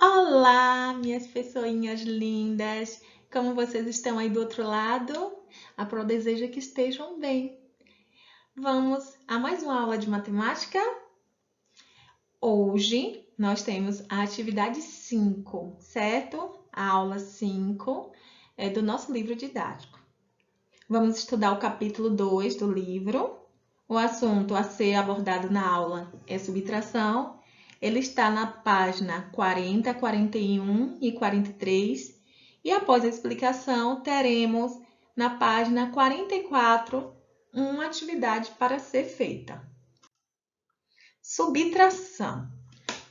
Olá, minhas pessoinhas lindas! Como vocês estão aí do outro lado? A Pro deseja que estejam bem. Vamos a mais uma aula de matemática? Hoje nós temos a atividade 5, certo? A aula 5 é do nosso livro didático. Vamos estudar o capítulo 2 do livro. O assunto a ser abordado na aula é subtração. Ele está na página 40, 41 e 43. E após a explicação, teremos na página 44 uma atividade para ser feita. Subtração.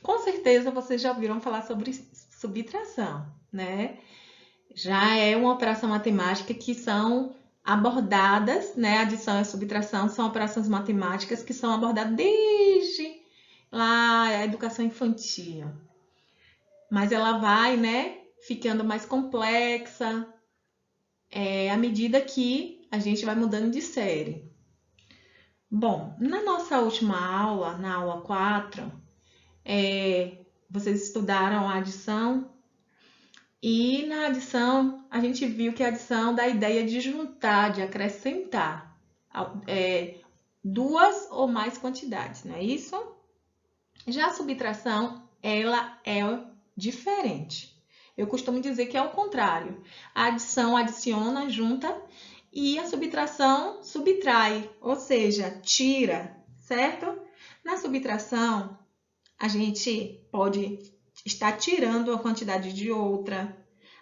Com certeza vocês já ouviram falar sobre subtração, né? Já é uma operação matemática que são abordadas, né? Adição e subtração são operações matemáticas que são abordadas desde lá a educação infantil. Mas ela vai, né, ficando mais complexa à medida que a gente vai mudando de série. Bom, na nossa última aula, na aula 4, vocês estudaram a adição. E na adição, a gente viu que a adição dá a ideia de juntar, de acrescentar duas ou mais quantidades, não é isso? Já a subtração, ela é diferente. Eu costumo dizer que é o contrário. A adição adiciona, junta, e a subtração subtrai, ou seja, tira, certo? Na subtração, a gente pode estar tirando uma quantidade de outra.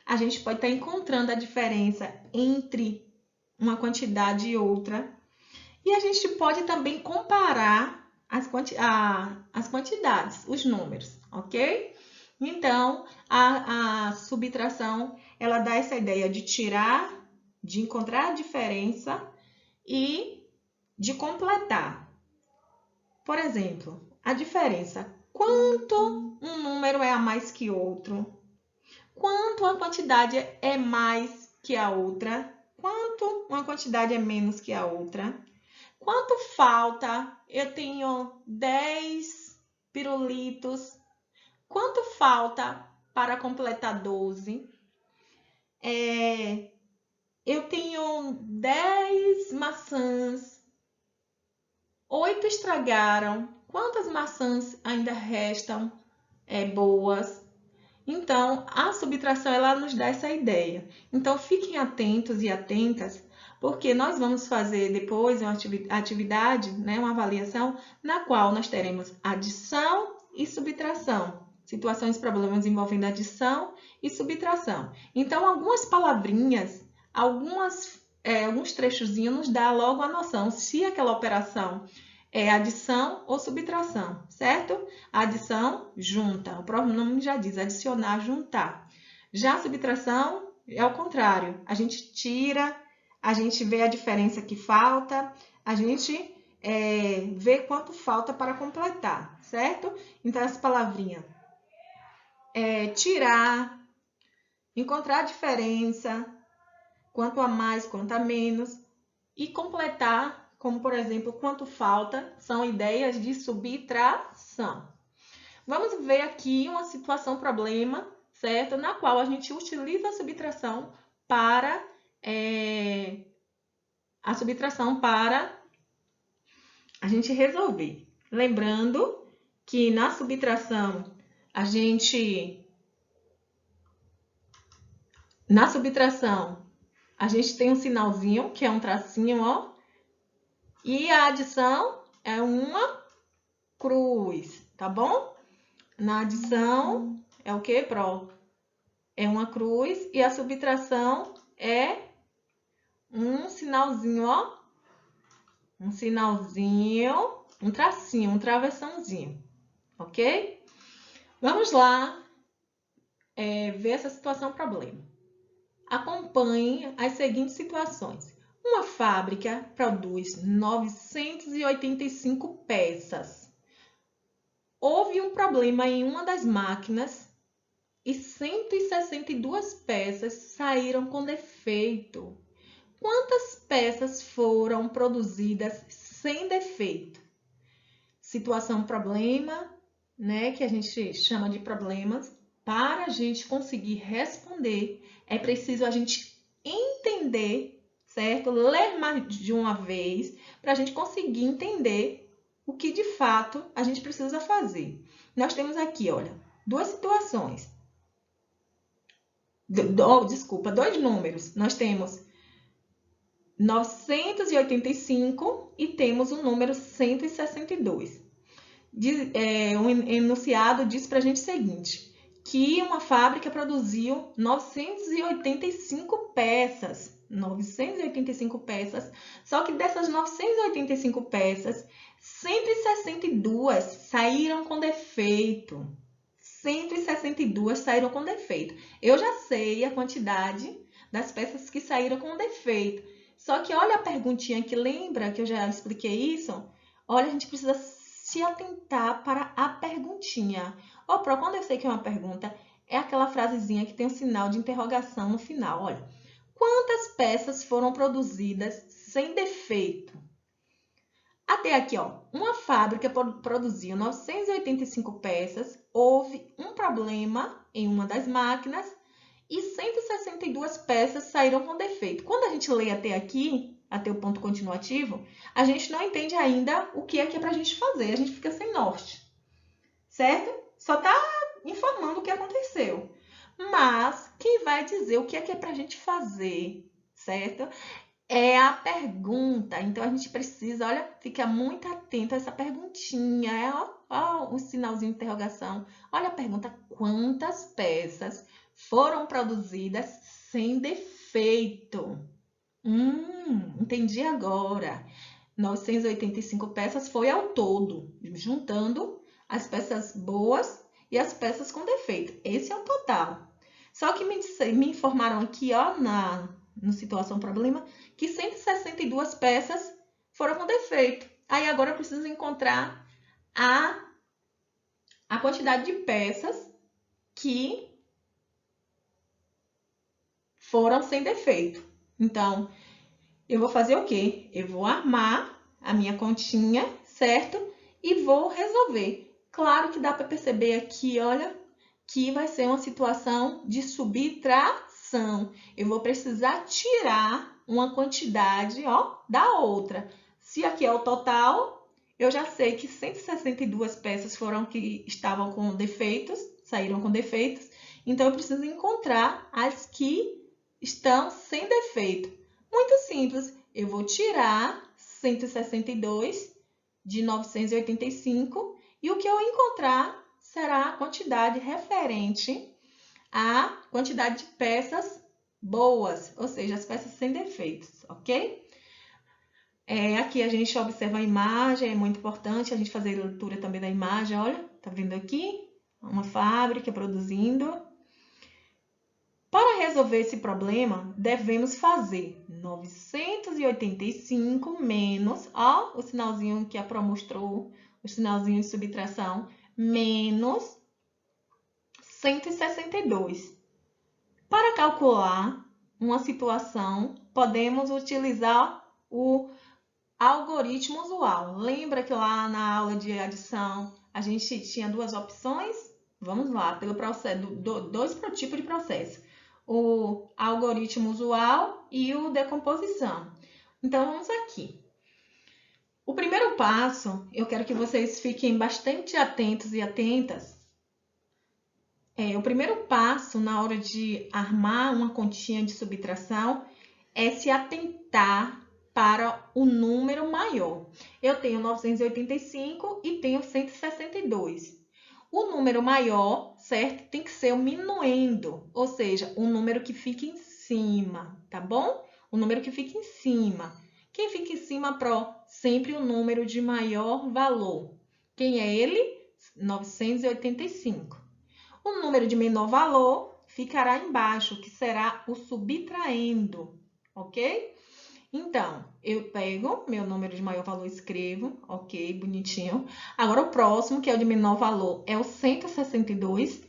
A gente pode estar encontrando a diferença entre uma quantidade e outra. E a gente pode também comparar as quantidades, os números, ok? Então, a subtração, ela dá essa ideia de tirar, de encontrar a diferença e de completar. Por exemplo, a diferença. Quanto um número é a mais que outro? Quanto uma quantidade é mais que a outra? Quanto uma quantidade é menos que a outra? Quanto falta? Eu tenho 10 pirulitos. Quanto falta para completar 12? Eu tenho 10 maçãs. 8 estragaram. Quantas maçãs ainda restam boas? Então, a subtração ela nos dá essa ideia. Então, fiquem atentos e atentas, porque nós vamos fazer depois uma atividade, né, uma avaliação, na qual nós teremos adição e subtração. Situações, problemas envolvendo adição e subtração. Então, algumas palavrinhas, alguns trechozinhos nos dá logo a noção se aquela operação é adição ou subtração, certo? A adição, junta. O próprio nome já diz, adicionar, juntar. Já a subtração é o contrário. A gente tira, a gente vê a diferença que falta, a gente vê quanto falta para completar, certo? Então, essa palavrinha tirar, encontrar a diferença, quanto a mais, quanto a menos, e completar, como por exemplo, quanto falta, são ideias de subtração. Vamos ver aqui uma situação problema, certo? Na qual a gente utiliza a subtração para a gente resolver. Lembrando que na subtração a gente tem um sinalzinho, que é um tracinho, ó. E a adição é uma cruz, tá bom? Na adição é o que, Pro? É uma cruz e a subtração é um sinalzinho, ó. Um sinalzinho, um tracinho, um travessãozinho, ok? Vamos lá ver essa situação problema. Acompanhe as seguintes situações. Uma fábrica produz 985 peças. Houve um problema em uma das máquinas e 162 peças saíram com defeito. Quantas peças foram produzidas sem defeito? Situação problema, né, que a gente chama de problemas. para a gente conseguir responder, é preciso a gente entender, certo? Ler mais de uma vez, para a gente conseguir entender o que de fato a gente precisa fazer. Nós temos aqui, olha, duas situações. Dois números. Nós temos 985 e temos o número 162. Um enunciado diz para a gente o seguinte, que uma fábrica produziu 985 peças. 985 peças, só que dessas 985 peças, 162 saíram com defeito. 162 saíram com defeito. Eu já sei a quantidade das peças que saíram com defeito. Só que olha a perguntinha que lembra que eu já expliquei isso? Olha, a gente precisa se atentar para a perguntinha. Ô, Pro, quando eu sei que é uma pergunta, é aquela frasezinha que tem um sinal de interrogação no final. Olha, quantas peças foram produzidas sem defeito? Até aqui, ó, uma fábrica produziu 985 peças, houve um problema em uma das máquinas e 162 peças saíram com defeito. Quando a gente lê até aqui, até o ponto continuativo, a gente não entende ainda o que é para a gente fazer, a gente fica sem norte, certo? Só está informando o que aconteceu. Mas quem vai dizer o que é para a gente fazer, certo? É a pergunta. Então, a gente precisa, olha, fica muito atento a essa perguntinha. Ó, um sinalzinho de interrogação. Olha a pergunta, quantas peças foram produzidas sem defeito? Entendi agora. 985 peças foi ao todo, juntando as peças boas e as peças com defeito. Esse é o total. Só que me informaram aqui, ó, no situação problema, que 162 peças foram com defeito. Aí agora eu preciso encontrar a quantidade de peças que foram sem defeito. Então, eu vou fazer o quê? Eu vou armar a minha continha, certo? E vou resolver. Claro que dá para perceber aqui, olha, que vai ser uma situação de subtração. Eu vou precisar tirar uma quantidade, ó, da outra. Se aqui é o total, eu já sei que 162 peças foram que estavam com defeitos, saíram com defeitos. Então, eu preciso encontrar as que estão sem defeito. Muito simples. Eu vou tirar 162 de 985 e o que eu encontrar será a quantidade referente à quantidade de peças boas, ou seja, as peças sem defeitos, ok? Aqui a gente observa a imagem, é muito importante a gente fazer a leitura também da imagem, olha, tá vendo aqui? Uma fábrica produzindo. Para resolver esse problema, devemos fazer 985 menos, ó, o sinalzinho que a Pro mostrou, o sinalzinho de subtração, menos 162. Para calcular uma situação, podemos utilizar o algoritmo usual. Lembra que lá na aula de adição a gente tinha duas opções? Vamos lá, pelo processo, dois tipos de processo. O algoritmo usual e o decomposição. Então, vamos aqui. O primeiro passo, eu quero que vocês fiquem bastante atentos e atentas. O primeiro passo na hora de armar uma continha de subtração é se atentar para o número maior. Eu tenho 985 e tenho 162. O número maior, certo? Tem que ser o minuendo, ou seja, um número que fica em cima, tá bom? O número que fica em cima. Quem fica em cima, Pro? Sempre o número de maior valor. Quem é ele? 985. O número de menor valor ficará embaixo, que será o subtraindo, ok? Então, eu pego meu número de maior valor e escrevo, ok, bonitinho. Agora, o próximo, que é o de menor valor, é o 162.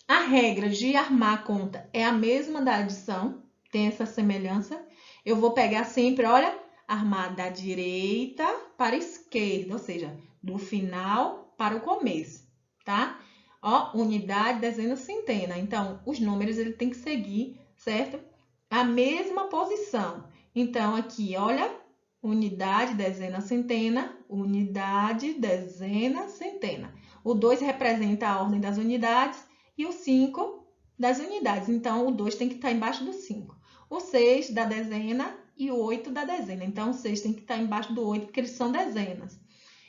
A regra de armar a conta é a mesma da adição, tem essa semelhança. Eu vou pegar sempre, olha, armar da direita para a esquerda, ou seja, do final para o começo, tá? Ó, unidade, dezena, centena. Então, os números ele tem que seguir, certo? A mesma posição. Então, aqui, olha, unidade, dezena, centena, unidade, dezena, centena. O 2 representa a ordem das unidades e o 5 das unidades. Então, o 2 tem que estar embaixo do 5. O 6 da dezena e o 8 da dezena. Então, o 6 tem que estar embaixo do 8, porque eles são dezenas.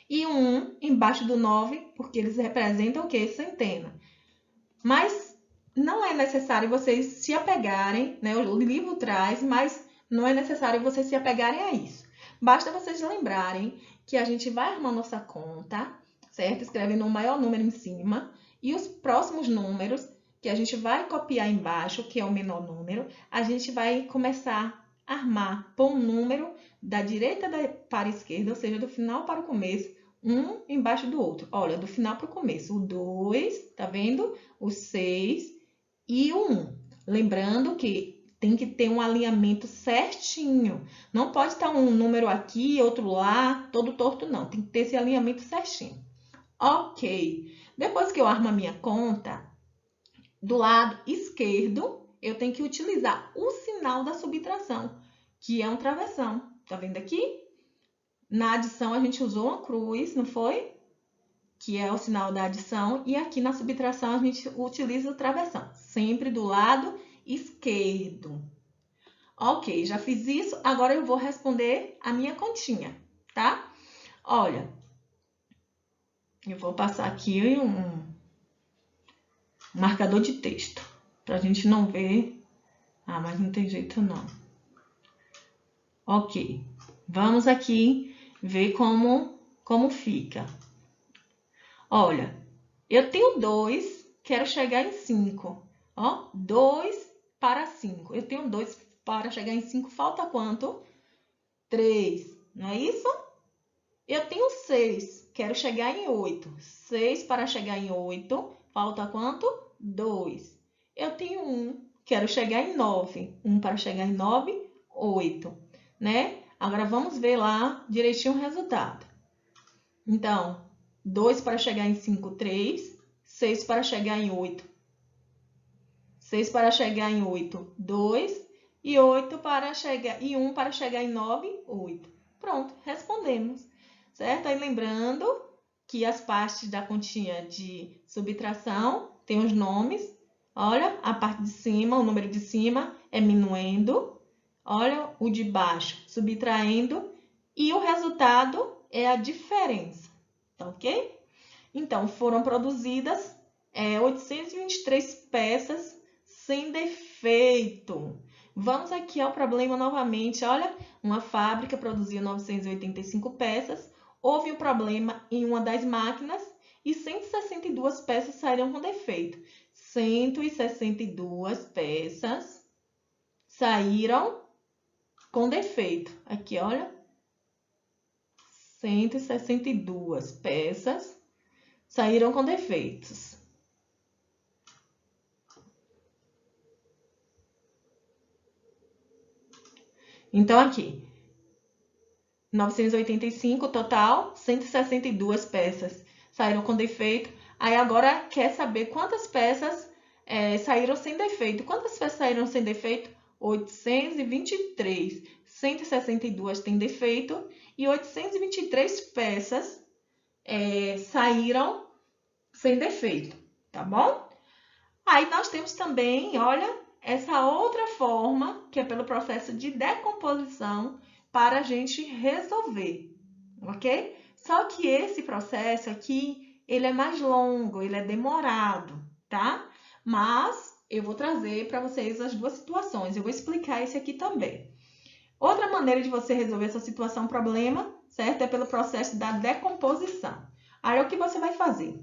E o 1 embaixo do 9, porque eles representam o quê? Centena. Mas não é necessário vocês se apegarem, né? O livro traz, mas não é necessário vocês se apegarem a isso. Basta vocês lembrarem que a gente vai armar nossa conta, certo? Escrevendo o maior número em cima e os próximos números que a gente vai copiar embaixo, que é o menor número, a gente vai começar a armar, pôr um número da direita para a esquerda, ou seja, do final para o começo, um embaixo do outro. Olha, do final para o começo, o 2, tá vendo? O 6 e o 1. Lembrando que tem que ter um alinhamento certinho. Não pode estar um número aqui, outro lá, todo torto, não. Tem que ter esse alinhamento certinho. Ok. Depois que eu armo a minha conta, do lado esquerdo, eu tenho que utilizar o sinal da subtração, que é um travessão. Tá vendo aqui? Na adição, a gente usou uma cruz, não foi? Que é o sinal da adição. E aqui na subtração, a gente utiliza o travessão. Sempre do lado esquerdo. Ok, já fiz isso. Agora eu vou responder a minha continha, tá? Olha, eu vou passar aqui um marcador de texto, pra gente não ver. Ah, mas não tem jeito não. Ok, vamos aqui ver como fica. Olha, eu tenho 2, quero chegar em 5. Ó, 2 para 5. Eu tenho 2 para chegar em 5, falta quanto? 3, não é isso? Eu tenho 6, quero chegar em 8. 6 para chegar em 8, falta quanto? 2. Eu tenho 1, quero chegar em 9. 1 para chegar em 9, 8, né? Agora vamos ver lá direitinho o resultado. Então, 2 para chegar em 5, 3. 6 para chegar em 8. 6 para chegar em 8, 2. E 8 para chegar, e 1 para chegar em 9, 8. Pronto, respondemos. Certo? Aí lembrando que as partes da continha de subtração tem os nomes. Olha, a parte de cima, o número de cima é minuendo. Olha, o de baixo, subtraindo. E o resultado é a diferença. Tá ok? Então, foram produzidas 823 peças sem defeito. Vamos aqui ao problema novamente. Olha, uma fábrica produzia 985 peças. Houve um problema em uma das máquinas e 162 peças saíram com defeito. 162 peças saíram com defeito. Aqui, olha. 162 peças saíram com defeitos. Então, aqui, 985 total, 162 peças saíram com defeito. Aí, agora, quer saber quantas peças saíram sem defeito. Quantas peças saíram sem defeito? 823. 162 tem defeito e 823 peças saíram sem defeito, tá bom? Aí nós temos também, olha, essa outra forma, que é pelo processo de decomposição, para a gente resolver, ok? Só que esse processo aqui, ele é mais longo, ele é demorado, tá? Mas eu vou trazer para vocês as duas situações, eu vou explicar esse aqui também. Outra maneira de você resolver essa situação, problema, certo? É pelo processo da decomposição. Aí, o que você vai fazer?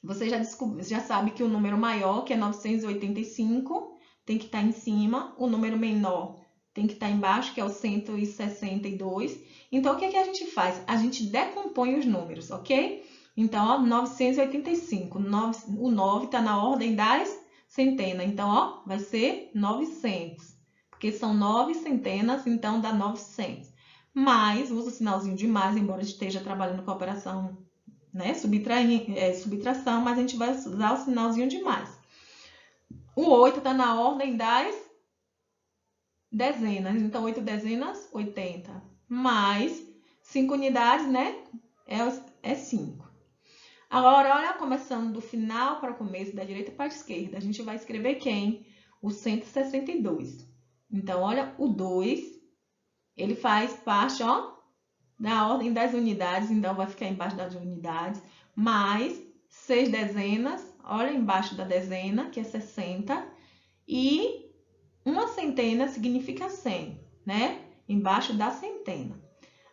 Você já sabe que o número maior, que é 985, tem que estar em cima. O número menor tem que estar embaixo, que é o 162. Então, o que a gente faz? A gente decompõe os números, ok? Então, ó, 985. O 9 está na ordem das centenas. Então, ó, vai ser 900. Porque são 9 centenas, então dá 900. Mais, usa o sinalzinho de mais, embora esteja trabalhando com a operação né? Subtração, mas a gente vai usar o sinalzinho de mais. O 8 está na ordem das dezenas. Então, 8 dezenas, 80. Mais 5 unidades, né? É 5. Agora, olha, começando do final para o começo, da direita para a esquerda. A gente vai escrever quem? O 162. Então, olha, o 2, ele faz parte, ó, da ordem das unidades. Então, vai ficar embaixo das unidades. Mais 6 dezenas, olha, embaixo da dezena, que é 60. E uma centena significa 100, né? Embaixo da centena.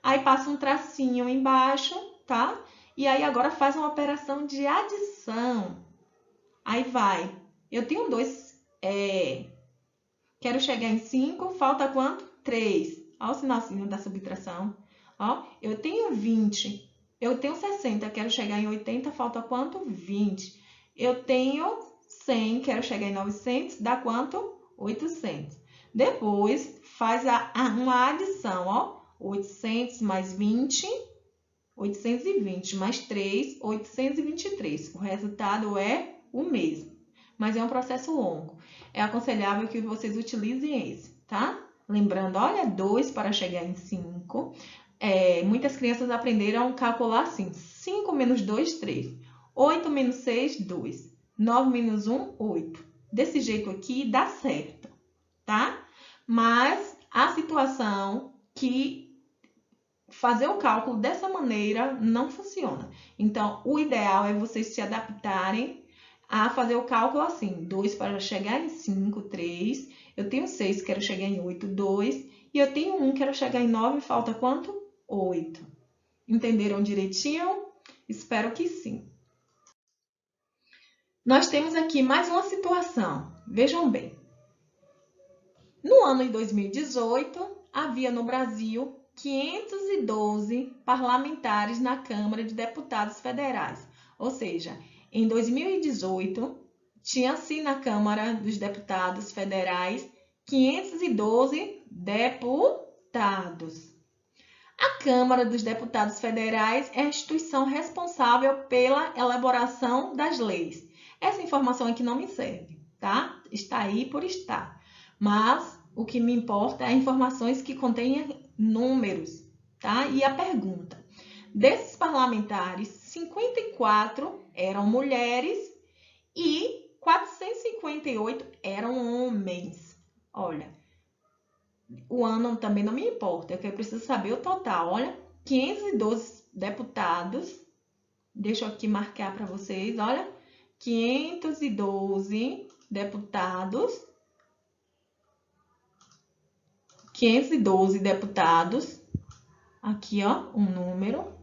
Aí passa um tracinho embaixo, tá? E aí agora faz uma operação de adição. Aí vai. Eu tenho 2, quero chegar em 5, falta quanto? 3. Olha o sinalzinho da subtração. Ó, eu tenho 20, eu tenho 60, quero chegar em 80, falta quanto? 20. Eu tenho 100, quero chegar em 900, dá quanto? 800. Depois, faz uma adição, ó. 800 mais 20, 820 mais 3, 823. O resultado é o mesmo, mas é um processo longo. É aconselhável que vocês utilizem esse, tá? Lembrando, olha, 2 para chegar em 5. Muitas crianças aprenderam a calcular assim: 5 menos 2, 3. 8 menos 6, 2. 9 menos 1, 8. Desse jeito aqui dá certo, tá? Mas a situação que fazer o cálculo dessa maneira não funciona. Então, o ideal é vocês se adaptarem a fazer o cálculo assim: 2 para chegar em 5, 3. Eu tenho 6, quero chegar em 8, 2. E eu tenho 1, quero chegar em 9, falta quanto? 8. Entenderam direitinho? Espero que sim. Nós temos aqui mais uma situação. Vejam bem. No ano de 2018, havia no Brasil 512 parlamentares na Câmara de Deputados Federais. Ou seja, em 2018, tinha-se na Câmara dos Deputados Federais 512 deputados. A Câmara dos Deputados Federais é a instituição responsável pela elaboração das leis. Essa informação aqui não me serve, tá? Está aí por estar. Mas o que me importa é informações que contêm números, tá? E a pergunta: desses parlamentares, 54 eram mulheres e 458 eram homens. Olha, o ano também não me importa, eu preciso saber o total. Olha, 512 deputados. Deixa eu aqui marcar para vocês, olha. 512 deputados. 512 deputados. Aqui, ó, um número.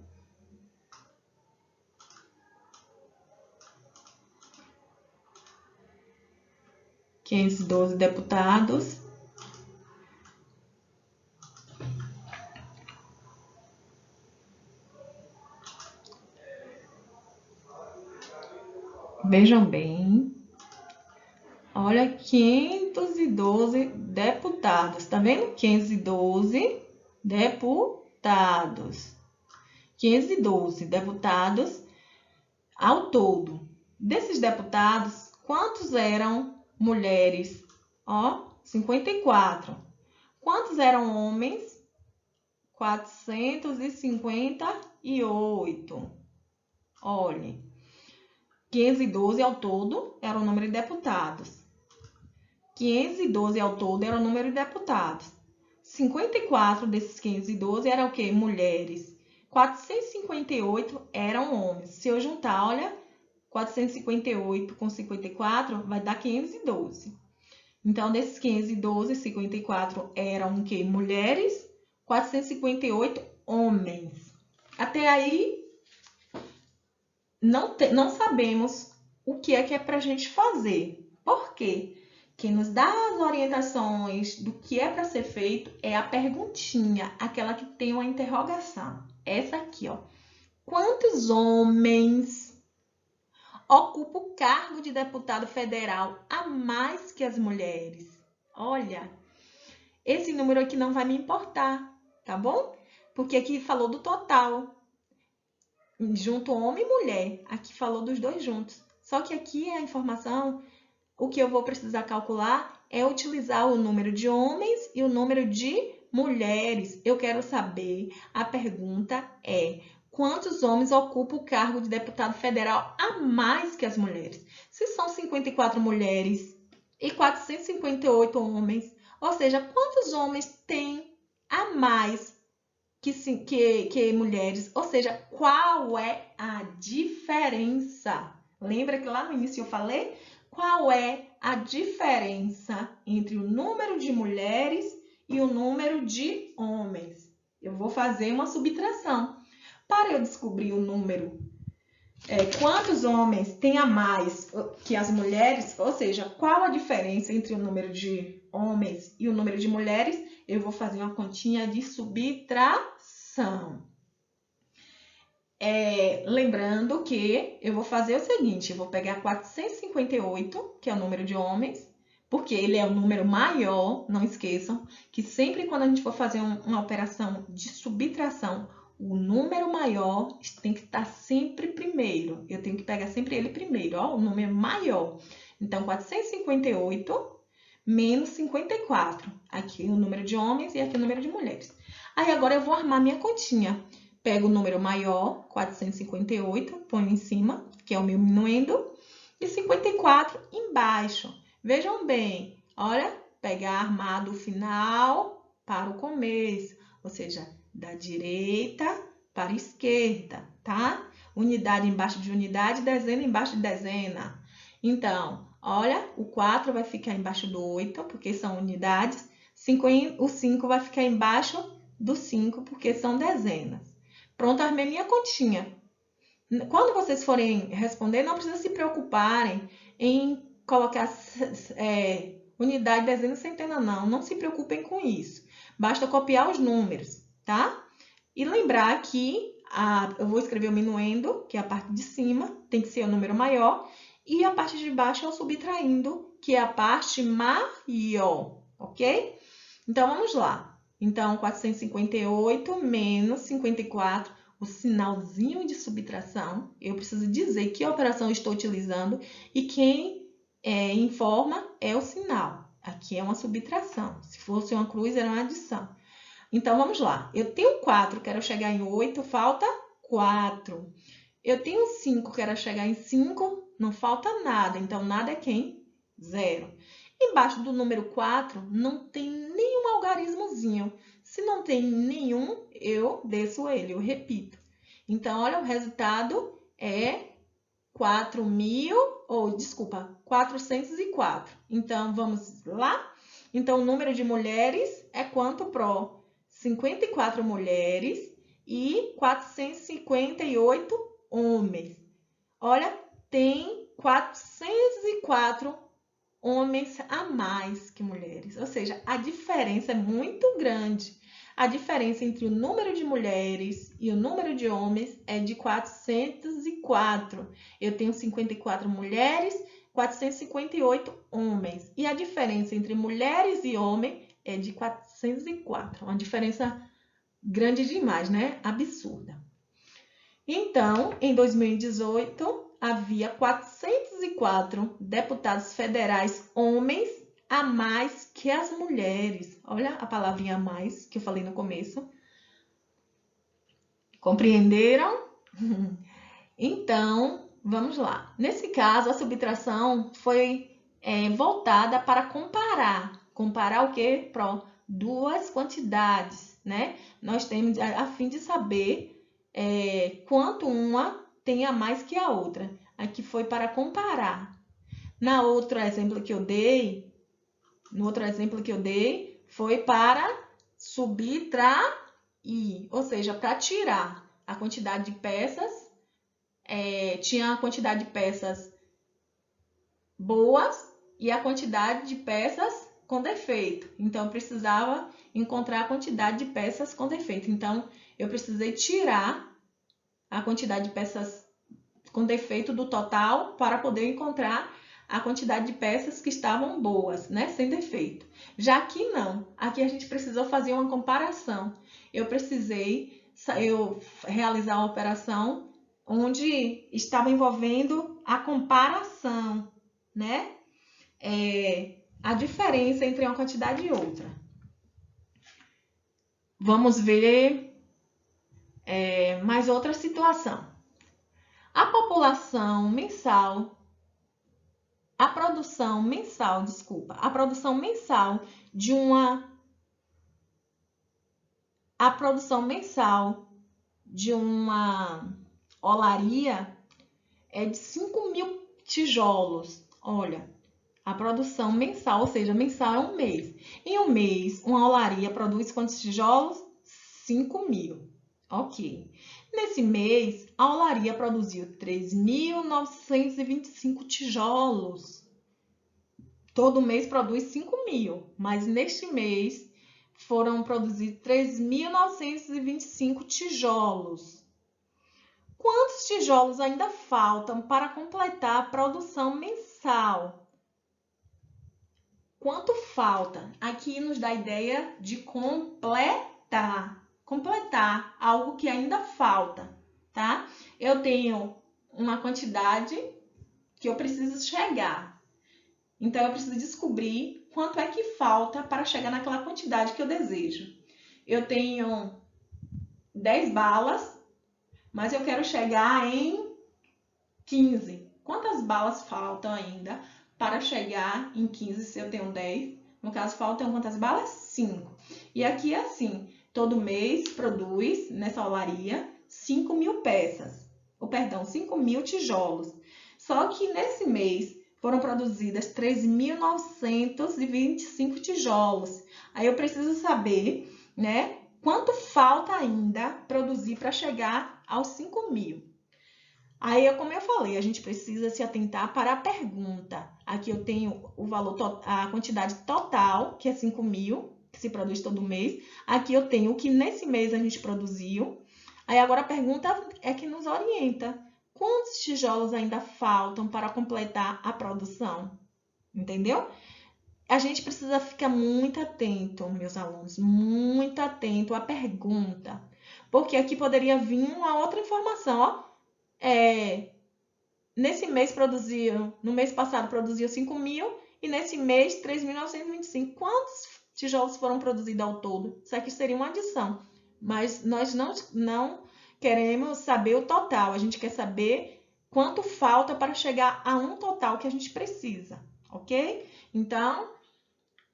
deputados. Vejam bem. Olha, 512 deputados. Tá vendo? 512 deputados. 512 deputados ao todo. Desses deputados, quantos eram mulheres? Ó, 54. Quantos eram homens? 458. Olhem, 512 ao todo era o número de deputados. 512 ao todo era o número de deputados. 54 desses 512 eram o quê? Mulheres. 458 eram homens. Se eu juntar, olha, 458 com 54 vai dar 512. Então, desses 512, 54 eram o quê? Mulheres. 458 homens. Até aí, não sabemos o que é para a gente fazer. Por quê? Quem nos dá as orientações do que é para ser feito é a perguntinha, aquela que tem uma interrogação. Essa aqui, ó. Quantos homens ocupam o cargo de deputado federal a mais que as mulheres? Olha, esse número aqui não vai me importar, tá bom? Porque aqui falou do total. junto homem e mulher. Aqui falou dos dois juntos. Só que aqui a informação, o que eu vou precisar calcular é utilizar o número de homens e o número de mulheres. Eu quero saber, a pergunta é: quantos homens ocupam o cargo de deputado federal a mais que as mulheres? Se são 54 mulheres e 458 homens, ou seja, quantos homens tem a mais que mulheres? Ou seja, qual é a diferença? Lembra que lá no início eu falei? Qual é a diferença entre o número de mulheres e o número de homens? Eu vou fazer uma subtração. Para eu descobrir o número, quantos homens tem a mais que as mulheres, ou seja, qual a diferença entre o número de homens e o número de mulheres, eu vou fazer uma continha de subtração. Lembrando que eu vou fazer o seguinte, eu vou pegar 458, que é o número de homens, porque ele é o número maior, não esqueçam, que sempre quando a gente for fazer uma operação de subtração, o número maior tem que estar sempre primeiro. Eu tenho que pegar sempre ele primeiro, ó, o número maior. Então, 458 menos 54. Aqui o número de homens e aqui o número de mulheres. Aí agora eu vou armar minha continha. Pego o número maior, 458, ponho em cima, que é o meu minuendo, e 54 embaixo. Vejam bem, olha, pegar armar do final para o começo, ou seja, da direita para a esquerda, tá? Unidade embaixo de unidade, dezena embaixo de dezena. Então, olha, o 4 vai ficar embaixo do 8, porque são unidades. O 5 vai ficar embaixo do 5, porque são dezenas. Pronto, armei minha continha. Quando vocês forem responder, não precisa se preocuparem em colocar unidade, dezena, centena, não. Não se preocupem com isso. Basta copiar os números, tá? E lembrar que eu vou escrever o minuendo, que é a parte de cima, tem que ser o número maior, e a parte de baixo é o subtraindo, que é a parte maior, ok? Então, vamos lá. Então, 458 menos 54, o sinalzinho de subtração. Eu preciso dizer que operação eu estou utilizando e quem informa é o sinal. Aqui é uma subtração. Se fosse uma cruz, era uma adição. Então, vamos lá. Eu tenho 4, quero chegar em 8, falta 4. Eu tenho 5, quero chegar em 5, não falta nada. Então, nada é quem? 0. Embaixo do número 4 não tem nenhum algarismozinho. Se não tem nenhum, eu desço ele, eu repito. Então, olha, o resultado é 404. Então, vamos lá? Então, o número de mulheres é quanto, Pro? 54 mulheres e 458 homens. Olha, tem 404 homens a mais que mulheres. Ou seja, a diferença é muito grande. A diferença entre o número de mulheres e o número de homens é de 404. Eu tenho 54 mulheres, 458 homens. E a diferença entre mulheres e homens é de 404. Uma diferença grande demais, né? Absurda. Então, em 2018, havia 404 deputados federais homens a mais que as mulheres. Olha a palavrinha a mais que eu falei no começo. Compreenderam? Então, vamos lá. Nesse caso, a subtração foi voltada para comparar. Comparar o quê? Pro duas quantidades, né? Nós temos a fim de saber quanto uma tem a mais que a outra. Aqui foi para comparar. No outro exemplo que eu dei, foi para subtrair, ou seja, para tirar a quantidade de peças. Tinha a quantidade de peças boas e a quantidade de peças com defeito. Então, eu precisava encontrar a quantidade de peças com defeito. Então, eu precisei tirar a quantidade de peças com defeito do total para poder encontrar a quantidade de peças que estavam boas, né? Sem defeito. Já aqui não. Aqui a gente precisou fazer uma comparação. Eu precisei realizar uma operação onde estava envolvendo a comparação, né? A diferença entre uma quantidade e outra. Vamos ver mais outra situação. A produção mensal de uma olaria é de 5.000 tijolos. Olha, a produção mensal, ou seja, mensal é um mês. Em um mês, uma olaria produz quantos tijolos? 5.000. Ok. Nesse mês, a olaria produziu 3.925 tijolos. Todo mês produz 5.000, mas neste mês foram produzidos 3.925 tijolos. Quantos tijolos ainda faltam para completar a produção mensal? Quanto falta? Aqui nos dá a ideia de completar. Completar algo que ainda falta, tá? Eu tenho uma quantidade que eu preciso chegar. Então, eu preciso descobrir quanto é que falta para chegar naquela quantidade que eu desejo. Eu tenho 10 balas, mas eu quero chegar em 15. Quantas balas faltam ainda para chegar em 15 se eu tenho 10? No caso, faltam quantas balas? 5. E aqui é assim, todo mês produz, nessa olaria, 5.000 peças. 5.000 tijolos. Só que nesse mês foram produzidas 3.925 tijolos. Aí eu preciso saber, né, quanto falta ainda produzir para chegar aos 5.000. Aí, como eu falei, a gente precisa se atentar para a pergunta. Aqui eu tenho o valor, a quantidade total, que é 5.000, que se produz todo mês. Aqui eu tenho o que nesse mês a gente produziu. Aí agora a pergunta é que nos orienta. Quantos tijolos ainda faltam para completar a produção? Entendeu? A gente precisa ficar muito atento, meus alunos, muito atento à pergunta. Porque aqui poderia vir uma outra informação, ó. Nesse mês no mês passado produziu 5.000 e nesse mês 3.925. Quantos tijolos foram produzidos ao todo? Isso aqui seria uma adição, mas nós não queremos saber o total, a gente quer saber quanto falta para chegar a um total que a gente precisa, ok? Então,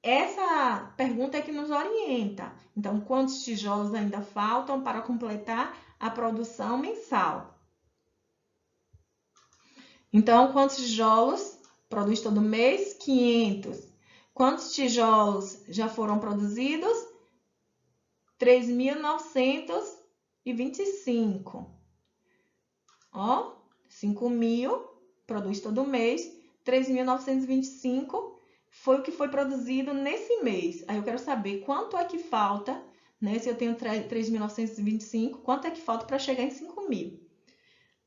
essa pergunta é que nos orienta. Então, quantos tijolos ainda faltam para completar a produção mensal? Então, quantos tijolos produz todo mês? 500. Quantos tijolos já foram produzidos? 3.925. Ó, 5.000 produz todo mês, 3.925 foi o que foi produzido nesse mês. Aí eu quero saber quanto é que falta, né? Se eu tenho 3.925, quanto é que falta para chegar em 5.000?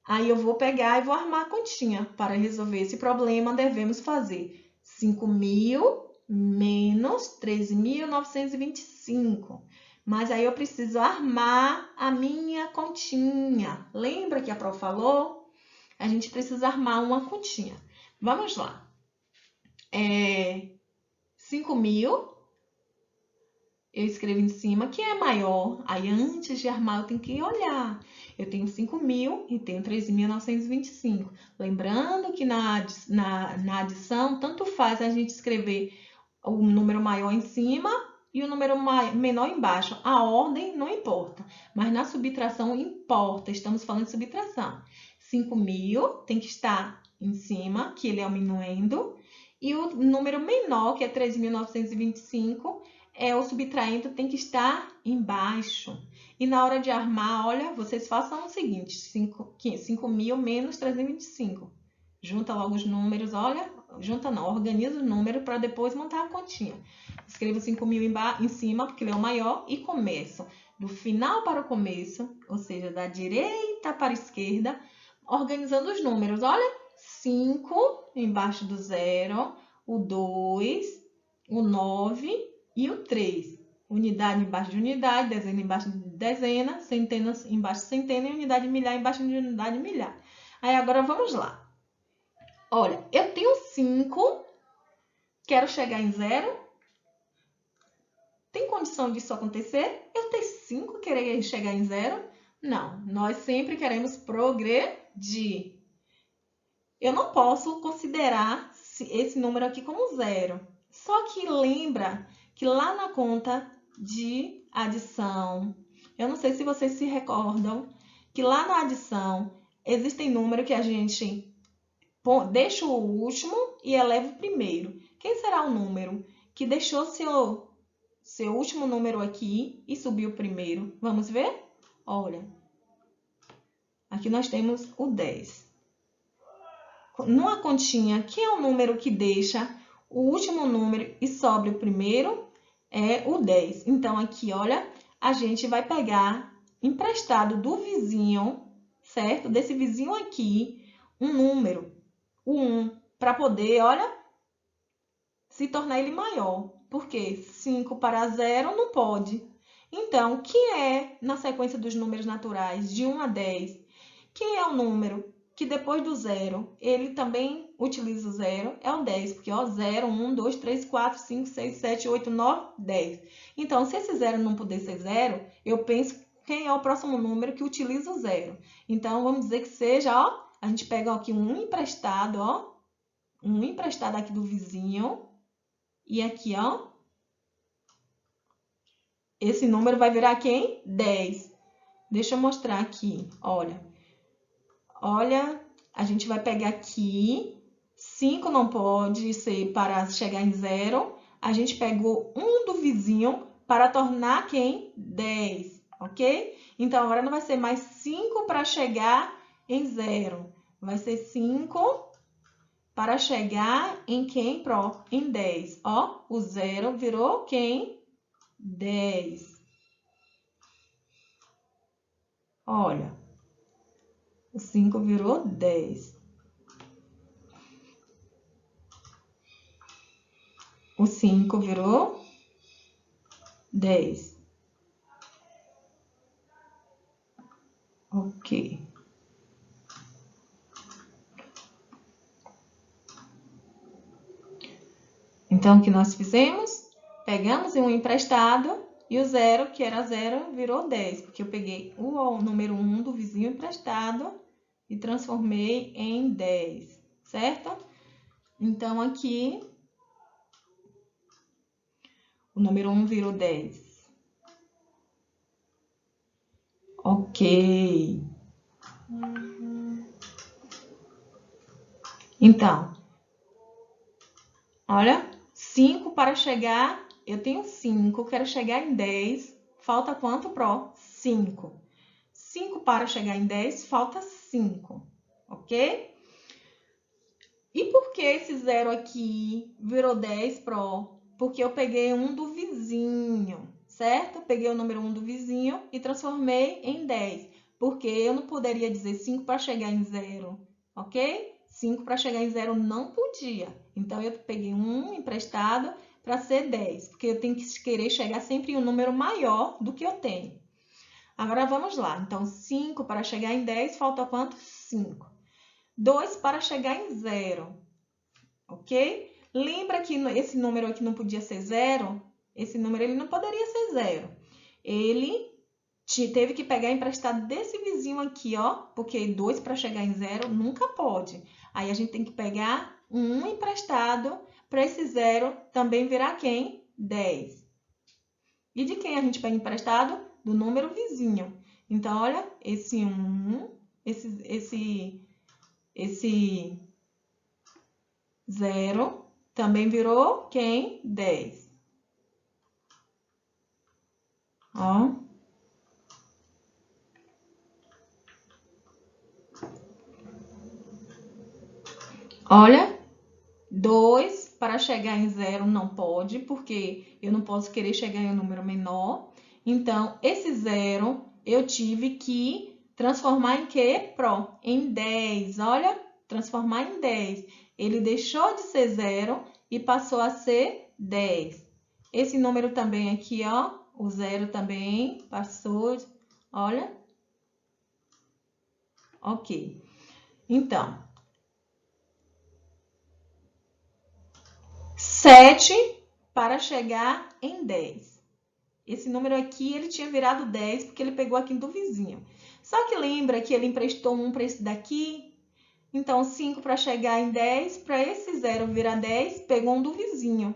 Aí eu vou pegar e vou armar a continha. Para resolver esse problema, devemos fazer 5.000 menos 3.925. Mas aí eu preciso armar a minha continha. Lembra que a prof falou? A gente precisa armar uma continha. Vamos lá. 5.000, eu escrevo em cima, que é maior. Aí, antes de armar, eu tenho que olhar. Eu tenho 5.000 e tenho 3.925. Lembrando que na adição, tanto faz a gente escrever o número maior em cima e o número menor embaixo. A ordem não importa, mas na subtração importa. Estamos falando de subtração. 5.000 tem que estar em cima, que ele é o minuendo. E o número menor, que é 3.925, o subtraendo tem que estar embaixo. E na hora de armar, olha, vocês façam o seguinte, 5.000 menos 325. Junta logo os números, olha, junta não, organiza o número para depois montar a continha. Escrevo 5.000 em cima, porque ele é o maior, e começo do final para o começo, ou seja, da direita para a esquerda, organizando os números. Olha, 5 embaixo do 0, o 2, o 9 e o 3. unidade embaixo de unidade, dezena embaixo de dezena, centenas embaixo de centena e unidade milhar embaixo de unidade milhar. Aí agora vamos lá. Olha, eu tenho 5, quero chegar em 0. Tem condição disso acontecer? Eu ter 5 querer chegar em 0? Não, nós sempre queremos progredir. Eu não posso considerar esse número aqui como 0. Só que lembra que lá na conta de adição, eu não sei se vocês se recordam, que lá na adição existem números que a gente deixa o último e eleva o primeiro. Quem será o número que deixou seu último número aqui e subiu o primeiro? Vamos ver? Olha, aqui nós temos o 10. Numa continha, quem é o número que deixa o último número e sobe o primeiro? É o 10. Então, aqui, olha, a gente vai pegar emprestado do vizinho, certo? Desse vizinho aqui, um número, o 1, para poder, olha, se tornar ele maior. Porque 5 para 0 não pode. Então, quem é, na sequência dos números naturais, de 1 a 10, quem é o número que depois do 0, ele também utiliza o 0, é o 10, porque ó, 0, 1, 2, 3, 4, 5, 6, 7, 8, 9, 10. Então, se esse 0 não puder ser 0, eu penso quem é o próximo número que utiliza o 0. Então, vamos dizer que seja, ó, a gente pega aqui um emprestado, ó, um emprestado aqui do vizinho, e aqui, ó, esse número vai virar quem? 10. Deixa eu mostrar aqui, olha. Olha, a gente vai pegar aqui, 5 não pode ser para chegar em 0. A gente pegou um do vizinho para tornar quem? 10, ok? Então, agora não vai ser mais 5 para chegar em 0. Vai ser 5 para chegar em quem? Em 10. Ó, o 0 virou quem? 10. Olha. O 5 virou 10. O 5 virou 10. Ok. Então, o que nós fizemos? Pegamos um emprestado e o 0, que era 0, virou 10. Porque eu peguei o número 1 do vizinho emprestado e transformei em 10, certo? Então, aqui, o número 1 virou 10. Ok. Então, olha, 5 para chegar, eu tenho 5, quero chegar em 10, falta quanto, Pro? 5. 5 para chegar em 10, falta 5, ok? E por que esse 0 aqui virou 10, Pro? Porque eu peguei um do vizinho, certo? Peguei o número 1 do vizinho e transformei em 10, porque eu não poderia dizer 5 para chegar em 0, ok? 5 para chegar em 0 não podia. Então, eu peguei um emprestado para ser 10, porque eu tenho que querer chegar sempre em um número maior do que eu tenho. Agora, vamos lá. Então, 5 para chegar em 10, falta quanto? 5. 2 para chegar em 0, ok? Lembra que esse número aqui não podia ser 0? Esse número ele não poderia ser 0. Ele teve que pegar emprestado desse vizinho aqui, ó, porque 2 para chegar em 0 nunca pode. Aí a gente tem que pegar um emprestado para esse 0 também virar quem? 10. E de quem a gente pega emprestado? Do número vizinho. Então, olha, esse 1, esse 0 também virou quem? 10. Ó. Olha, 2 para chegar em 0 não pode, porque eu não posso querer chegar em um número menor. Então, esse 0 eu tive que transformar em quê? Em 10. Olha, transformar em 10. Ele deixou de ser 0 e passou a ser 10. Esse número também aqui, ó, O 0 também passou. Olha. Ok. Então, 7 para chegar em 10. Esse número aqui, ele tinha virado 10 porque ele pegou aqui do vizinho. Só que lembra que ele emprestou 1 para esse daqui? Então, 5 para chegar em 10, para esse 0 virar 10, pegou um do vizinho.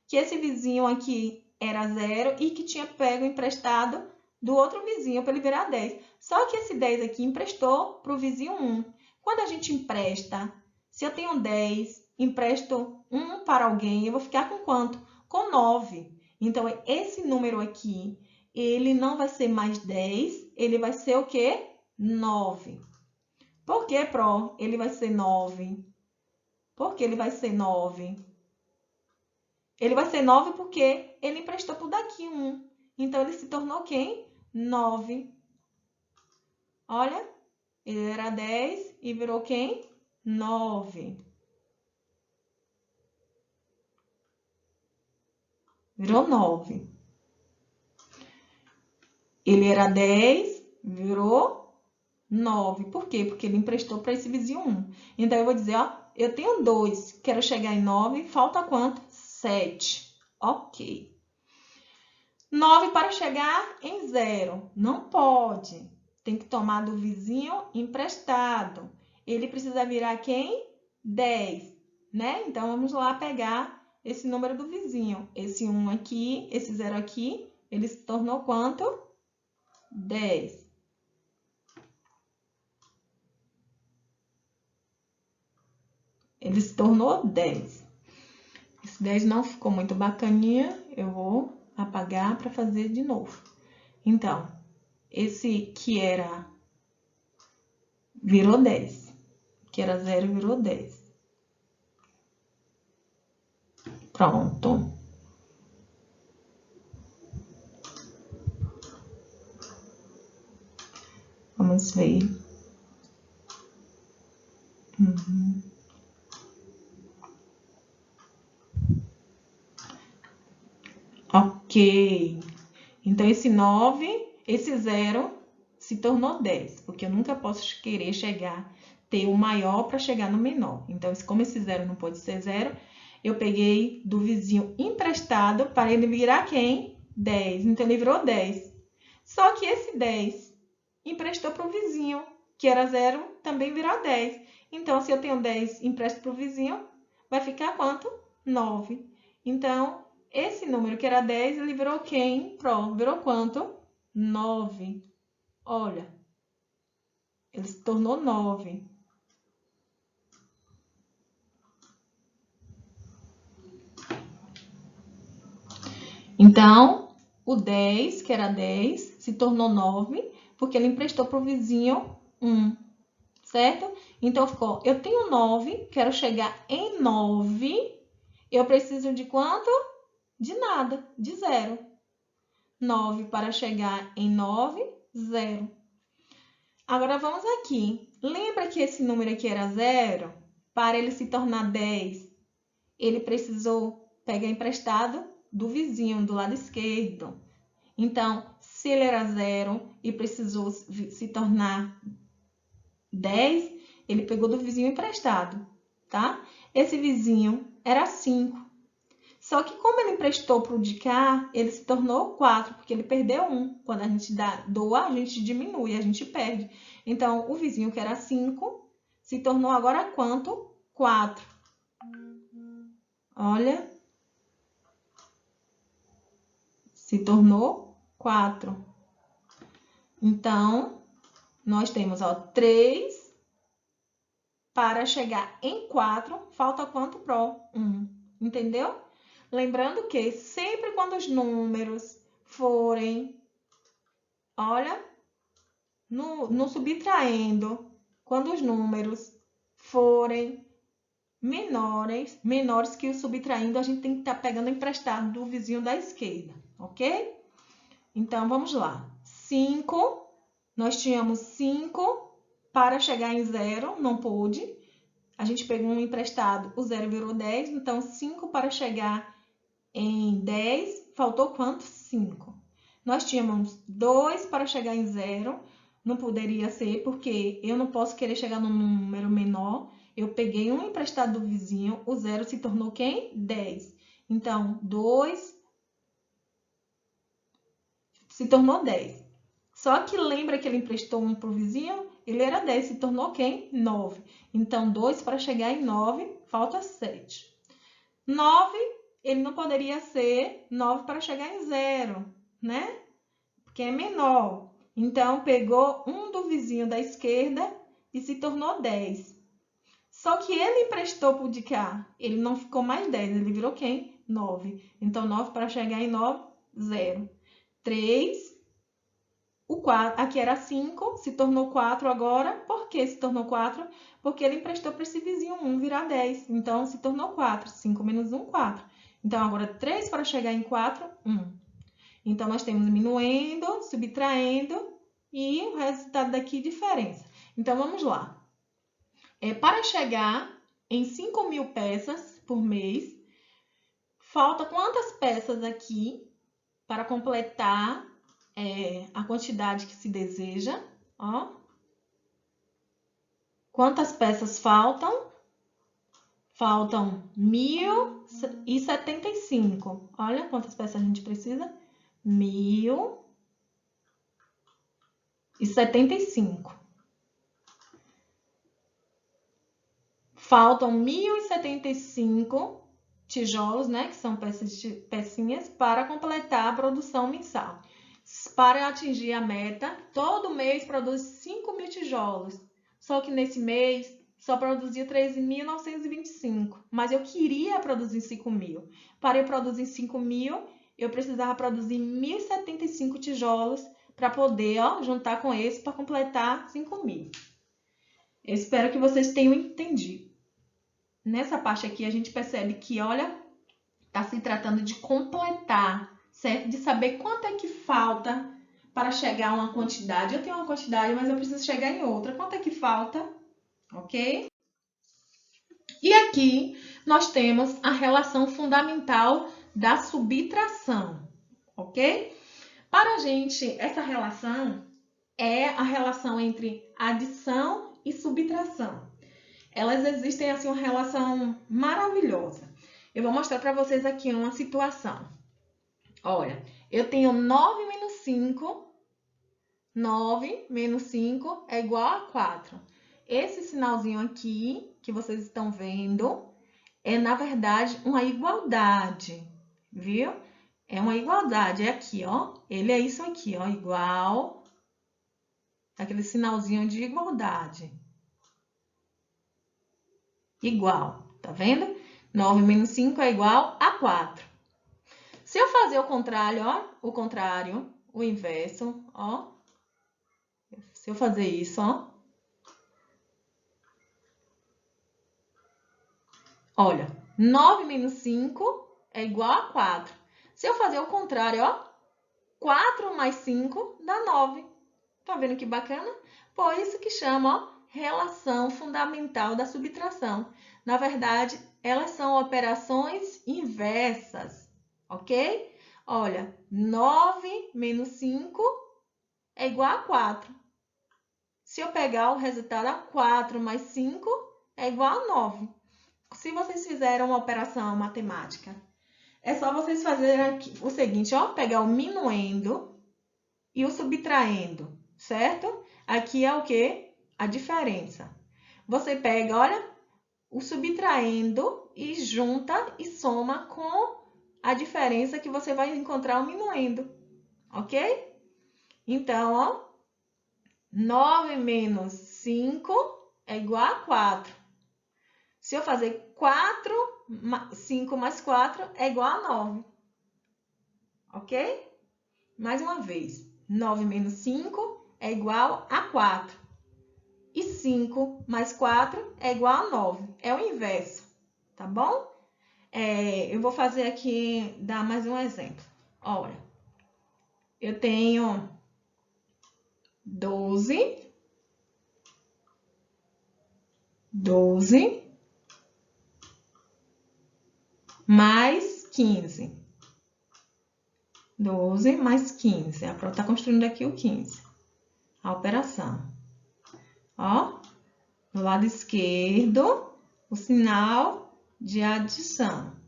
Que esse vizinho aqui era 0 e que tinha pego emprestado do outro vizinho para ele virar 10. Só que esse 10 aqui emprestou para o vizinho 1. Quando a gente empresta, se eu tenho 10, empresto 1 para alguém, eu vou ficar com quanto? Com 9. Então, esse número aqui, ele não vai ser mais 10, ele vai ser o quê? 9. Por que, Pro? Ele vai ser 9. Por que ele vai ser 9? Ele vai ser 9 porque ele emprestou por daqui 1. Então, ele se tornou quem? 9. Olha, ele era 10 e virou quem? 9. Virou 9. Ele era 10, virou 9. Por quê? Porque ele emprestou para esse vizinho 1. Então, eu vou dizer, ó, eu tenho 2, quero chegar em 9, falta quanto? 7. Ok. 9 para chegar em 0. Não pode. Tem que tomar do vizinho emprestado. Ele precisa virar quem? 10, né? Então, vamos lá pegar esse número do vizinho. Esse 1 aqui, esse 0 aqui, ele se tornou quanto? 10. Ele se tornou 10. Esse 10 não ficou muito bacaninha, eu vou apagar para fazer de novo. Então, esse que era, virou 10. Que era 0, virou 10. Pronto. Vamos ver. Ok. Então, esse 9, esse 0 se tornou 10, porque eu nunca posso querer chegar, ter o maior para chegar no menor. Então, como esse 0 não pode ser 0, eu peguei do vizinho emprestado para ele virar quem? 10. Então, ele virou 10. Só que esse 10 emprestou para o vizinho, que era 0, também virou 10. Então, se eu tenho 10 empresto para o vizinho, vai ficar quanto? 9. Então, esse número que era 10, ele virou quem? Pronto, virou quanto? 9. Olha, ele se tornou 9. Então, o 10, que era 10, se tornou 9, porque ele emprestou para o vizinho 1, certo? Então, ficou, eu tenho 9, quero chegar em 9, eu preciso de quanto? De nada, de 0. 9 para chegar em 9, 0. Agora, vamos aqui. Lembra que esse número aqui era 0? Para ele se tornar 10, ele precisou pegar emprestado do vizinho, do lado esquerdo. Então, se ele era 0 e precisou se tornar 10, ele pegou do vizinho emprestado, tá? Esse vizinho era 5. Só que como ele emprestou para o de cá, ele se tornou 4, porque ele perdeu 1. Quando a gente doa, a gente diminui, a gente perde. Então, o vizinho que era 5 se tornou agora quanto? 4. Olha, se tornou 4. Então, nós temos, ó, 3 para chegar em 4, falta quanto, Pro? 1. Entendeu? Lembrando que sempre quando os números forem, olha, no subtraindo, quando os números forem menores que o subtraindo, a gente tem que estar pegando emprestado do vizinho da esquerda, ok? Então, vamos lá. 5, nós tínhamos 5 para chegar em 0, não pôde. A gente pegou um emprestado, o 0 virou 10, então 5 para chegar em 10, faltou quanto? 5. Nós tínhamos 2 para chegar em 0. Não poderia ser, porque eu não posso querer chegar num número menor. Eu peguei um emprestado do vizinho, o 0 se tornou quem? 10. Então, 2 se tornou 10. Só que lembra que ele emprestou um para o vizinho? Ele era 10, se tornou quem? 9. Então, 2 para chegar em 9, falta 7. 9, ele não poderia ser 9 para chegar em 0, né? Porque é menor. Então, pegou um do vizinho da esquerda e se tornou 10. Só que ele emprestou para o de cá. Ele não ficou mais 10, ele virou quem? 9. Então, 9 para chegar em 9, 0. 3, o 4, aqui era 5, se tornou 4 agora. Por que se tornou 4? Porque ele emprestou para esse vizinho 1 virar 10. Então, se tornou 4. 5 menos 1, 4. Então, agora 3 para chegar em 4, 1. Então, nós temos diminuindo, subtraindo e o resultado daqui, diferença. Então, vamos lá. Para chegar em 5.000 peças por mês, falta quantas peças aqui para completar a quantidade que se deseja? Ó. Quantas peças faltam? Faltam 1.075. Olha quantas peças a gente precisa. 1.075. Faltam 1.075 tijolos, né, que são pecinhas, para completar a produção mensal. Para atingir a meta, todo mês produz 5.000 tijolos. Só que nesse mês só produziu 13.925, mas eu queria produzir 5.000. Para eu produzir 5.000, eu precisava produzir 1.075 tijolos para poder juntar com esse para completar 5.000. Eu espero que vocês tenham entendido. Nessa parte aqui, a gente percebe que, olha, está se tratando de completar, certo? De saber quanto é que falta para chegar a uma quantidade. Eu tenho uma quantidade, mas eu preciso chegar em outra. Quanto é que falta? Ok? E aqui nós temos a relação fundamental da subtração, ok? Para a gente, essa relação é a relação entre adição e subtração. Elas existem assim, uma relação maravilhosa. Eu vou mostrar para vocês aqui uma situação. Olha, eu tenho 9 menos 5. 9 menos 5 é igual a 4. Esse sinalzinho aqui, que vocês estão vendo, é, na verdade, uma igualdade, viu? É uma igualdade, é aqui, ó. Ele é isso aqui, ó, igual. Aquele sinalzinho de igualdade. Igual, tá vendo? 9 menos 5 é igual a 4. Se eu fazer o contrário, ó, o inverso, ó. Se eu fazer isso, ó. Olha, 9 menos 5 é igual a 4. Se eu fazer o contrário, ó, 4 mais 5 dá 9. Tá vendo que bacana? Por isso que chama, ó, relação fundamental da subtração. Na verdade, elas são operações inversas, ok? Olha, 9 menos 5 é igual a 4. Se eu pegar o resultado, 4 mais 5 é igual a 9. Se vocês fizeram uma operação matemática, é só vocês fazerem aqui o seguinte, ó, pegar o minuendo e o subtraindo, certo? Aqui é o quê? A diferença. Você pega, olha, o subtraindo e junta e soma com a diferença que você vai encontrar o minuendo, ok? Então, ó, 9 menos 5 é igual a 4. Se eu fazer 5 mais 4 é igual a 9. Ok? Mais uma vez. 9 menos 5 é igual a 4. E 5 mais 4 é igual a 9. É o inverso. Tá bom? Eu vou fazer aqui, dar mais um exemplo. Olha. Eu tenho 12 mais 15. 12 mais 15. A Pro tá construindo aqui o 15. A operação. Ó, do lado esquerdo, o sinal de adição.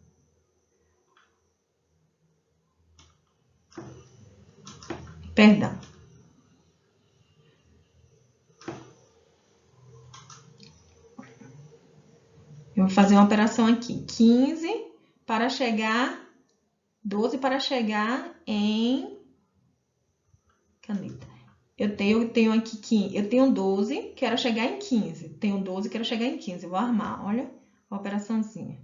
Perdão. Eu vou fazer uma operação aqui. 15 para chegar... 12 para chegar em... Caneta. Eu tenho aqui... Eu tenho 12, quero chegar em 15. Tenho 12, quero chegar em 15. Vou armar, olha a operaçãozinha.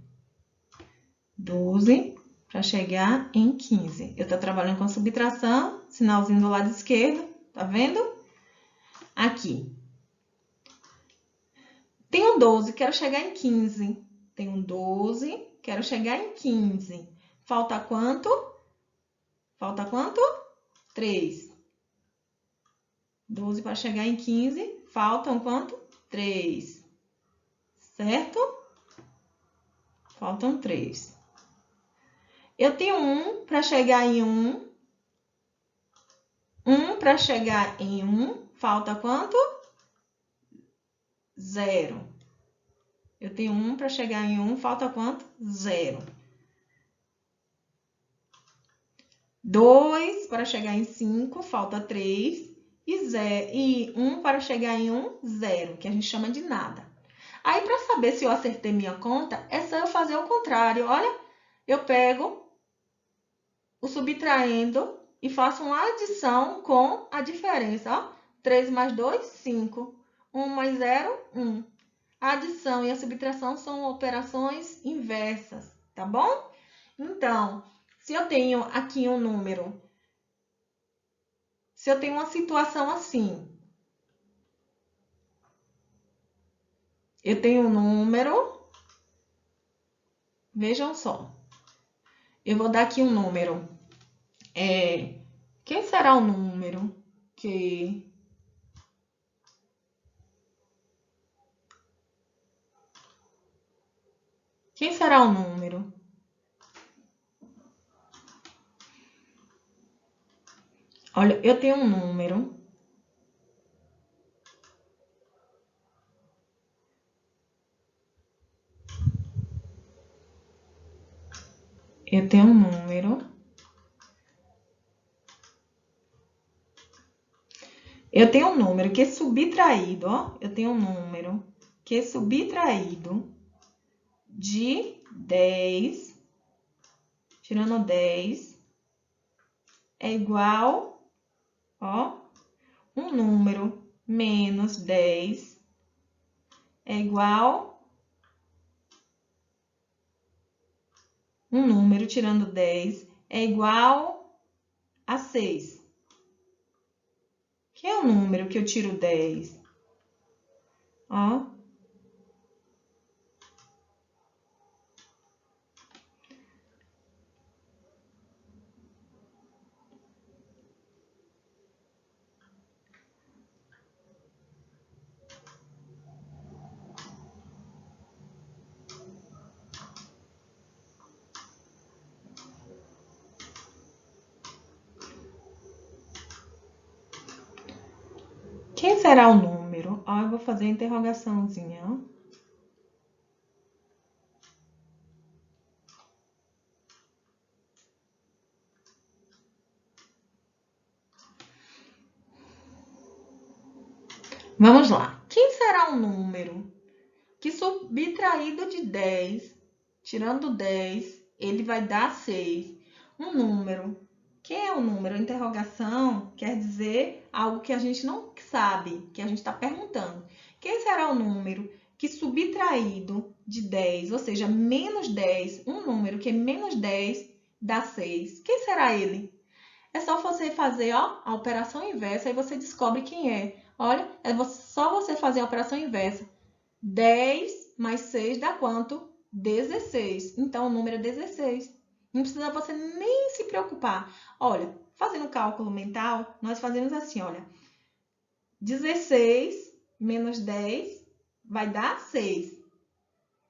12 para chegar em 15. Eu estou trabalhando com subtração, sinalzinho do lado esquerdo, tá vendo? Aqui. Tenho 12, quero chegar em 15. Tenho 12, quero chegar em 15. Falta quanto? Falta quanto? 3. 12 para chegar em 15. Faltam quanto? 3. Certo? Faltam 3. Eu tenho 1 para chegar em 1. 1 para chegar em 1. Falta quanto? 0. Eu tenho 1 para chegar em 1. Falta quanto? 0. 2 para chegar em 5, falta 3. E 1 para chegar em 1, 0, que a gente chama de nada. Aí, para saber se eu acertei minha conta, é só eu fazer o contrário. Olha, eu pego o subtraendo e faço uma adição com a diferença. Ó, 3 mais 2, 5. 1 mais 0, 1. A adição e a subtração são operações inversas, tá bom? Então... Se eu tenho aqui um número, se eu tenho uma situação assim, eu tenho um número, vejam só, eu vou dar aqui um número. Quem será o número que... Quem será o número? Olha, eu tenho um número. Eu tenho um número. Eu tenho um número que é subtraído, ó. Eu tenho um número que é subtraído de 10, tirando 10, é igual, ó, um número menos 10 é igual um número tirando 10 é igual a 6. Que é o número que eu tiro 10? Ó. Quem será o número? Ó, eu vou fazer a interrogaçãozinha, ó. Vamos lá. Quem será o número que subtraído de 10, tirando 10, ele vai dar 6? Um número. Quem é o número? Interrogação quer dizer algo que a gente não sabe, que a gente está perguntando. Quem será o número que subtraído de 10, ou seja, menos 10, um número que é menos 10 dá 6? Quem será ele? É só você fazer, ó, a operação inversa e você descobre quem é. Olha, só você fazer a operação inversa. 10 mais 6 dá quanto? 16. Então, o número é 16. Não precisa você nem se preocupar. Olha, fazendo cálculo mental, nós fazemos assim, olha. 16 menos 10 vai dar 6.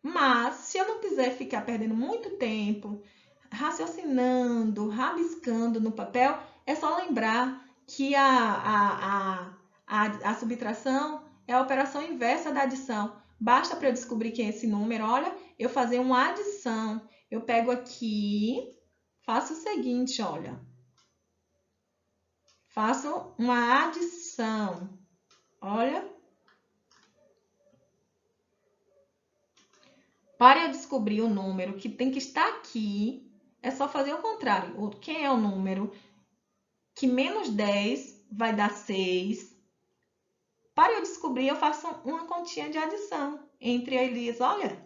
Mas, se eu não quiser ficar perdendo muito tempo raciocinando, rabiscando no papel, é só lembrar que a subtração é a operação inversa da adição. Basta para eu descobrir que é esse número, olha, eu fazer uma adição. Eu pego aqui, faço o seguinte, olha. Faço uma adição. Olha. Para eu descobrir o número que tem que estar aqui, é só fazer o contrário. Quem é o número que menos 10 vai dar 6. Para eu descobrir, eu faço uma continha de adição entre eles. Olha,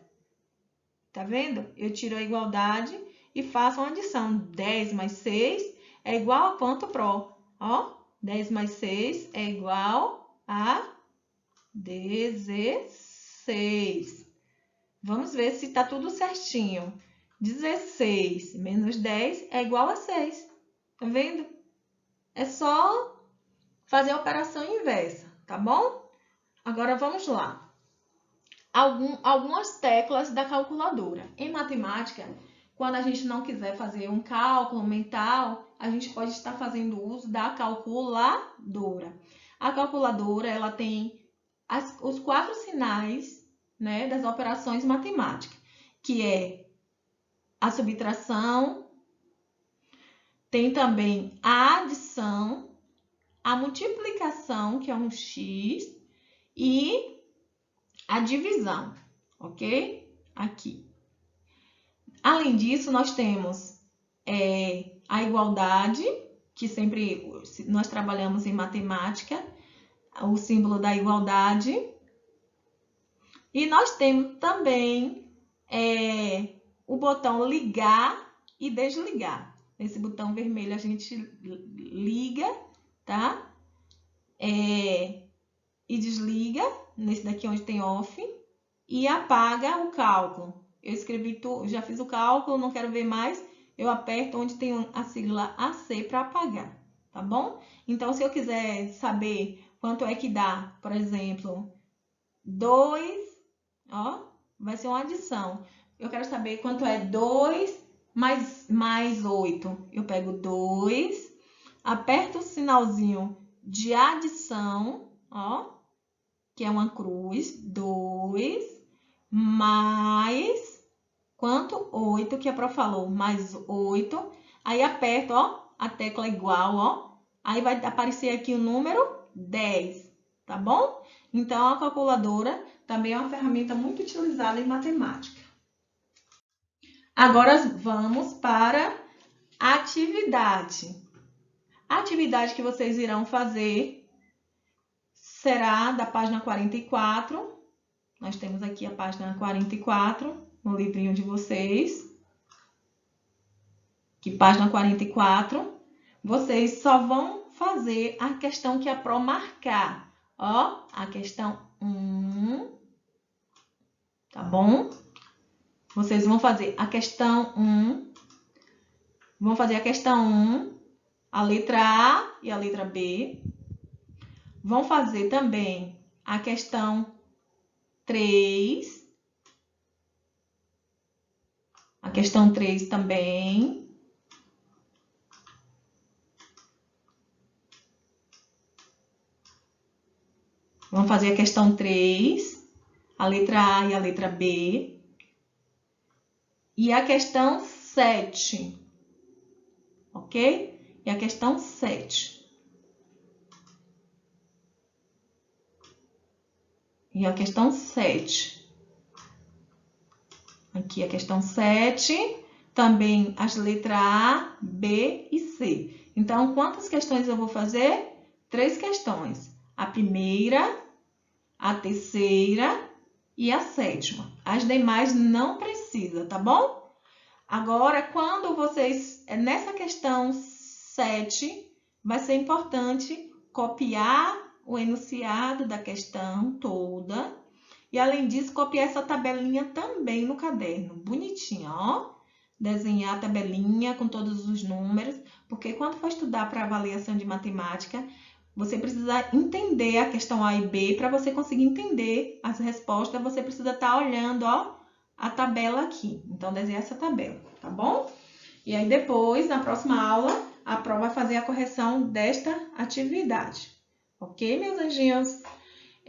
tá vendo? Eu tiro a igualdade e faço uma adição. 10 mais 6 é igual a quanto, Pro? Ó, 10 mais 6 é igual a 16. Vamos ver se está tudo certinho. 16 menos 10 é igual a 6. Tá vendo? É só fazer a operação inversa, tá bom? Agora vamos lá. Algumas teclas da calculadora. Em matemática, quando a gente não quiser fazer um cálculo mental, a gente pode estar fazendo uso da calculadora. A calculadora, ela tem os 4 sinais, né, das operações matemáticas, que é a subtração, tem também a adição, a multiplicação, que é um X, e a divisão, ok? Aqui. Além disso, nós temos a igualdade, que sempre nós trabalhamos em matemática, o símbolo da igualdade. E nós temos também o botão ligar e desligar. Nesse botão vermelho a gente liga, tá? E desliga, nesse daqui onde tem off, e apaga o cálculo. Eu escrevi tudo, já fiz o cálculo, não quero ver mais, eu aperto onde tem a sigla AC para apagar, tá bom? Então, se eu quiser saber quanto é que dá, por exemplo, 2, ó, vai ser uma adição. Eu quero saber quanto é 2 mais 8. Eu pego 2, aperto o sinalzinho de adição, ó, que é uma cruz, 2 mais quanto? 8, que a Pro falou, mais 8. Aí aperto, ó, a tecla igual, ó. Aí vai aparecer aqui o número 10, tá bom? Então, a calculadora também é uma ferramenta muito utilizada em matemática. Agora, vamos para a atividade. A atividade que vocês irão fazer será da página 44. Nós temos aqui a página 44 no livrinho de vocês. Que página 44. Vocês só vão fazer a questão que a Pro marcar. Ó, a questão 1. Tá bom? Vocês vão fazer a questão 1. Vão fazer a questão 1, a letra A e a letra B. Vão fazer também a questão 3. A questão 3 também. Vamos fazer a questão 3, a letra A e a letra B. E a questão 7. Ok? E a questão 7. E a questão 7. Aqui a questão 7. Também as letras A, B e C. Então, quantas questões eu vou fazer? 3 questões. A primeira, a terceira e a sétima. As demais não precisa, tá bom? Agora, quando vocês... Nessa questão 7, vai ser importante copiar o enunciado da questão toda. E, além disso, copiar essa tabelinha também no caderno. Bonitinha, ó. Desenhar a tabelinha com todos os números. Porque quando for estudar para avaliação de matemática, você precisa entender a questão A e B. Para você conseguir entender as respostas, você precisa estar olhando, ó, a tabela aqui. Então, desenhar essa tabela, tá bom? E aí depois, na próxima aula, a Pro vai fazer a correção desta atividade. Ok, meus anjinhos?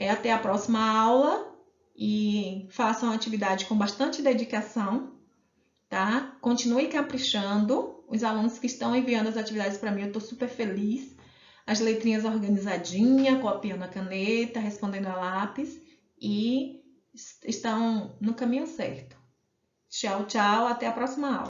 Até a próxima aula e façam a atividade com bastante dedicação, tá? Continue caprichando. Os alunos que estão enviando as atividades para mim, eu estou super feliz. As letrinhas organizadinhas, copiando a caneta, respondendo a lápis e estão no caminho certo. Tchau, tchau. Até a próxima aula.